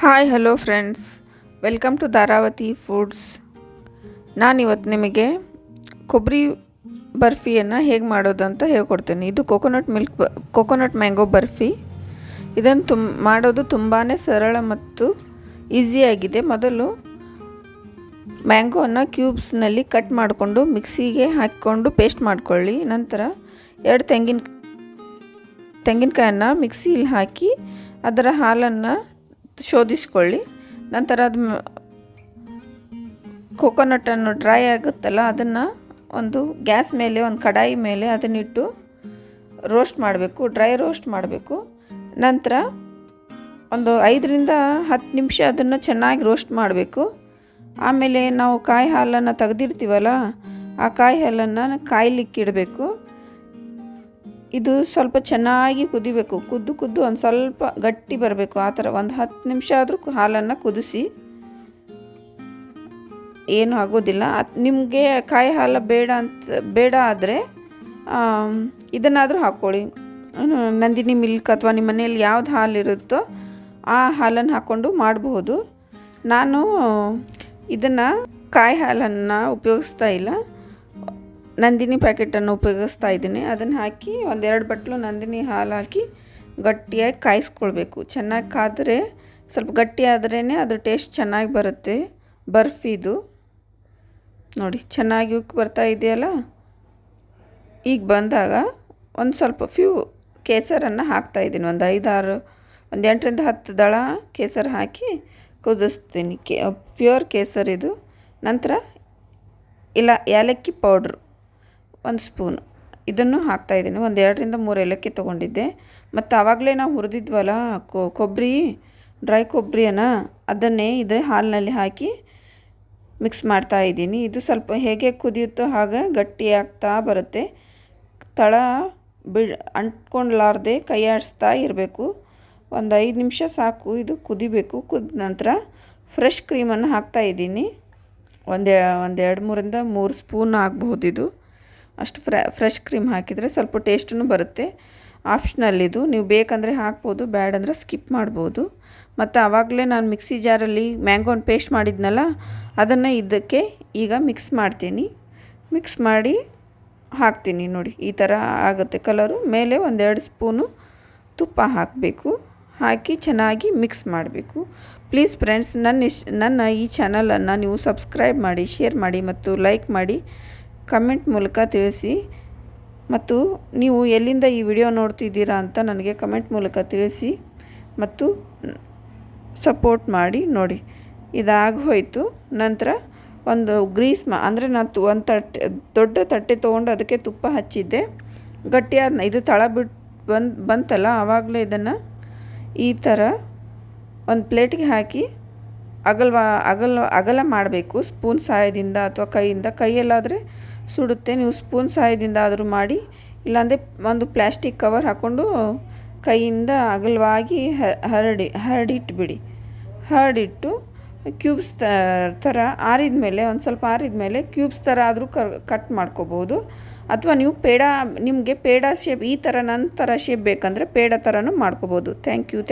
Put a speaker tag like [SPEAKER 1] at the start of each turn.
[SPEAKER 1] Hi hello friends, welcome to Dharavathi foods. ನಾನಿವತ್ತು ನಿಮಗೆ ಕೊಬ್ಬರಿ ಬರ್ಫಿಯನ್ನು ಹೇಗೆ ಮಾಡೋದು ಅಂತ ಹೇಳ್ಕೊಡ್ತೀನಿ. ಇದು ಕೋಕೋನಟ್ ಮ್ಯಾಂಗೋ ಬರ್ಫಿ. ಇದನ್ನು ಮಾಡೋದು ತುಂಬಾ ಸರಳ ಮತ್ತು ಈಸಿಯಾಗಿದೆ. ಮೊದಲು ಮ್ಯಾಂಗೋವನ್ನು ಕ್ಯೂಬ್ಸ್ನಲ್ಲಿ ಕಟ್ ಮಾಡಿಕೊಂಡು ಮಿಕ್ಸಿಗೆ ಹಾಕಿಕೊಂಡು ಪೇಸ್ಟ್ ಮಾಡಿಕೊಳ್ಳಿ. ನಂತರ 2 ತೆಂಗಿನಕಾಯನ್ನು ಮಿಕ್ಸಿಲಿ ಹಾಕಿ ಅದರ ಹಾಲನ್ನು ಶೋಧಿಸ್ಕೊಳ್ಳಿ. ನಂತರ ಅದು ಕೋಕೋನಟನ್ನು ಡ್ರೈ ಆಗುತ್ತಲ್ಲ, ಅದನ್ನು ಒಂದು ಗ್ಯಾಸ್ ಮೇಲೆ ಒಂದು ಕಡಾಯಿ ಮೇಲೆ ಅದನ್ನಿಟ್ಟು ರೋಸ್ಟ್ ಮಾಡಬೇಕು, ಡ್ರೈ ರೋಸ್ಟ್ ಮಾಡಬೇಕು. ನಂತರ ಒಂದು 5ರಿಂದ 10 ನಿಮಿಷ ಅದನ್ನು ಚೆನ್ನಾಗಿ ರೋಸ್ಟ್ ಮಾಡಬೇಕು. ಆಮೇಲೆ ನಾವು ಕಾಯಿ ಹಾಲನ್ನು ತೆಗೆದಿರ್ತೀವಲ್ಲ, ಆ ಕಾಯಿ ಹಾಲನ್ನು ಕಾಯ್ಲಿಕ್ಕಿಡಬೇಕು. ಇದು ಸ್ವಲ್ಪ ಚೆನ್ನಾಗಿ ಕುದಿಬೇಕು. ಕುದ್ದು ಒಂದು ಸ್ವಲ್ಪ ಗಟ್ಟಿ ಬರಬೇಕು. ಆ ಥರ ಒಂದು 10 ನಿಮಿಷ ಆದರೂ ಹಾಲನ್ನು ಕುದಿಸಿ. ಏನೂ ಆಗೋದಿಲ್ಲ. ನಿಮಗೆ ಕಾಯಿ ಹಾಲು ಬೇಡ ಆದರೆ ಇದನ್ನಾದರೂ ಹಾಕ್ಕೊಳ್ಳಿ. ನಂದಿನಿ ಮಿಲ್ಕ್ ಅಥವಾ ನಿಮ್ಮ ಮನೆಯಲ್ಲಿ ಯಾವ್ದು ಹಾಲಿರುತ್ತೋ ಆ ಹಾಲನ್ನು ಹಾಕ್ಕೊಂಡು ಮಾಡಬಹುದು. ನಾನು ಇದನ್ನು ಕಾಯಿ ಹಾಲನ್ನು ಉಪಯೋಗಿಸ್ತಾ ಇಲ್ಲ, ನಂದಿನಿ ಪ್ಯಾಕೆಟನ್ನು ಉಪಯೋಗಿಸ್ತಾ ಇದ್ದೀನಿ. ಅದನ್ನು ಹಾಕಿ 1-2 ಬಟ್ಲು ನಂದಿನಿ ಹಾಲು ಹಾಕಿ ಗಟ್ಟಿಯಾಗಿ ಕಾಯಿಸ್ಕೊಳ್ಬೇಕು. ಚೆನ್ನಾಗಿ ಕಾದರೆ ಸ್ವಲ್ಪ ಗಟ್ಟಿ ಆದ್ರೇ ಅದ್ರ ಟೇಸ್ಟ್ ಚೆನ್ನಾಗಿ ಬರುತ್ತೆ ಬರ್ಫಿದು. ನೋಡಿ, ಚೆನ್ನಾಗಿ ಉಕ್ಕಿ ಬರ್ತಾ ಇದೆಯಲ್ಲ. ಈಗ ಬಂದಾಗ ಒಂದು ಸ್ವಲ್ಪ ಕೇಸರನ್ನು ಹಾಕ್ತಾಯಿದ್ದೀನಿ. ಒಂದು 8ರಿಂದ 10 ದಳ ಕೇಸರ ಹಾಕಿ ಕುದಿಸ್ತೀನಿ. ಪ್ಯೂರ್ ಕೇಸರ್ ಇದು. ನಂತರ ಏಲಕ್ಕಿ ಪೌಡ್ರು 1 ಸ್ಪೂನು ಇದನ್ನು ಹಾಕ್ತಾಯಿದ್ದೀನಿ. 2ರಿಂದ 3 ಏಲಕ್ಕಿ ತೊಗೊಂಡಿದ್ದೆ. ಮತ್ತು ಆವಾಗಲೇ ನಾವು ಹುರಿದಿದ್ವಲ್ಲ ಡ್ರೈ ಕೊಬ್ಬರಿಯನ್ನು, ಅದನ್ನೇ ಇದು ಹಾಲಿನಲ್ಲಿ ಹಾಕಿ ಮಿಕ್ಸ್ ಮಾಡ್ತಾಯಿದ್ದೀನಿ. ಇದು ಸ್ವಲ್ಪ ಹೇಗೆ ಕುದಿಯುತ್ತೋ ಹಾಗೆ ಗಟ್ಟಿ ಆಗ್ತಾ ಬರುತ್ತೆ. ತಳ ಅಂಟ್ಕೊಂಡ್ಲಾರ್ದೆ ಕೈ ಆಡಿಸ್ತಾ ಇರಬೇಕು. ಒಂದು 5 ನಿಮಿಷ ಸಾಕು ಇದು ಕುದಿಬೇಕು. ಕುದ ನಂತರ ಫ್ರೆಶ್ ಕ್ರೀಮನ್ನು ಹಾಕ್ತಾಯಿದ್ದೀನಿ. 2-3ರಿಂದ 3 ಸ್ಪೂನ್ ಆಗಬಹುದು. ಇದು ಅಷ್ಟು ಫ್ರೆಶ್ ಕ್ರೀಮ್ ಹಾಕಿದರೆ ಸ್ವಲ್ಪ ಟೇಸ್ಟೂ ಬರುತ್ತೆ. ಆಪ್ಷನಲ್ ಇದು, ನೀವು ಬೇಕಂದರೆ ಹಾಕ್ಬೋದು, ಬೇಡಂದ್ರೆ ಸ್ಕಿಪ್ ಮಾಡ್ಬೋದು. ಮತ್ತು ಆವಾಗಲೇ ನಾನು ಮಿಕ್ಸಿ ಜಾರಲ್ಲಿ ಮ್ಯಾಂಗೋನ ಪೇಸ್ಟ್ ಮಾಡಿದ್ನಲ್ಲ, ಅದನ್ನು ಇದಕ್ಕೆ ಈಗ ಮಿಕ್ಸ್ ಮಾಡ್ತೀನಿ. ಮಿಕ್ಸ್ ಮಾಡಿ ಹಾಕ್ತೀನಿ. ನೋಡಿ, ಈ ಥರ ಆಗುತ್ತೆ ಕಲರು. ಮೇಲೆ 1-2 ಸ್ಪೂನು ತುಪ್ಪ ಹಾಕಬೇಕು. ಹಾಕಿ ಚೆನ್ನಾಗಿ ಮಿಕ್ಸ್ ಮಾಡಬೇಕು. ಪ್ಲೀಸ್ ಫ್ರೆಂಡ್ಸ್, ನನ್ನ ಈ ಚಾನಲನ್ನು ನೀವು ಸಬ್ಸ್ಕ್ರೈಬ್ ಮಾಡಿ, ಶೇರ್ ಮಾಡಿ ಮತ್ತು ಲೈಕ್ ಮಾಡಿ, ಕಮೆಂಟ್ ಮೂಲಕ ತಿಳಿಸಿ. ಮತ್ತು ನೀವು ಎಲ್ಲಿಂದ ಈ ವಿಡಿಯೋ ನೋಡ್ತಿದ್ದೀರಾ ಅಂತ ನನಗೆ ಕಮೆಂಟ್ ಮೂಲಕ ತಿಳಿಸಿ ಮತ್ತು ಸಪೋರ್ಟ್ ಮಾಡಿ. ನೋಡಿ, ಇದಾಗಿ ಹೋಯಿತು. ನಂತರ ಒಂದು ಅಂದರೆ ನಾನು ಒಂದು ದೊಡ್ಡ ತಟ್ಟೆ ತೊಗೊಂಡು ಅದಕ್ಕೆ ತುಪ್ಪ ಹಚ್ಚಿದ್ದೆ. ಗಟ್ಟಿಯಾದ ಇದು ತಳ ಬಿಟ್ಟು ಬಂತಲ್ಲ, ಆವಾಗಲೇ ಇದನ್ನು ಈ ಥರ ಒಂದು ಪ್ಲೇಟಿಗೆ ಹಾಕಿ ಅಗಲ ಮಾಡಬೇಕು. ಸ್ಪೂನ್ ಸಹಾಯದಿಂದ ಅಥವಾ ಕೈಯಲ್ಲಾದರೆ ಸುಡುತ್ತೆ. ನೀವು ಸ್ಪೂನ್ ಸಹಾಯದಿಂದ ಆದರೂ ಮಾಡಿ, ಇಲ್ಲಾಂದರೆ ಒಂದು ಪ್ಲ್ಯಾಸ್ಟಿಕ್ ಕವರ್ ಹಾಕ್ಕೊಂಡು ಕೈಯಿಂದ ಅಗಲವಾಗಿ ಹರಡಿಟ್ಬಿಡಿ. ಹರಡಿಟ್ಟು ಕ್ಯೂಬ್ಸ್ ಥರ ಒಂದು ಸ್ವಲ್ಪ ಆರಿದ ಮೇಲೆ ಕ್ಯೂಬ್ಸ್ ಥರ ಆದರೂ ಕಟ್ ಮಾಡ್ಕೋಬೋದು. ಅಥವಾ ನೀವು ನಿಮಗೆ ಪೇಡ ಶೇಪ್ ಈ ಥರ ನನ್ನ ಥರ ಶೇಪ್ ಬೇಕಂದರೆ ಪೇಡ ಥರನೂ ಮಾಡ್ಕೋಬೋದು. Thank you.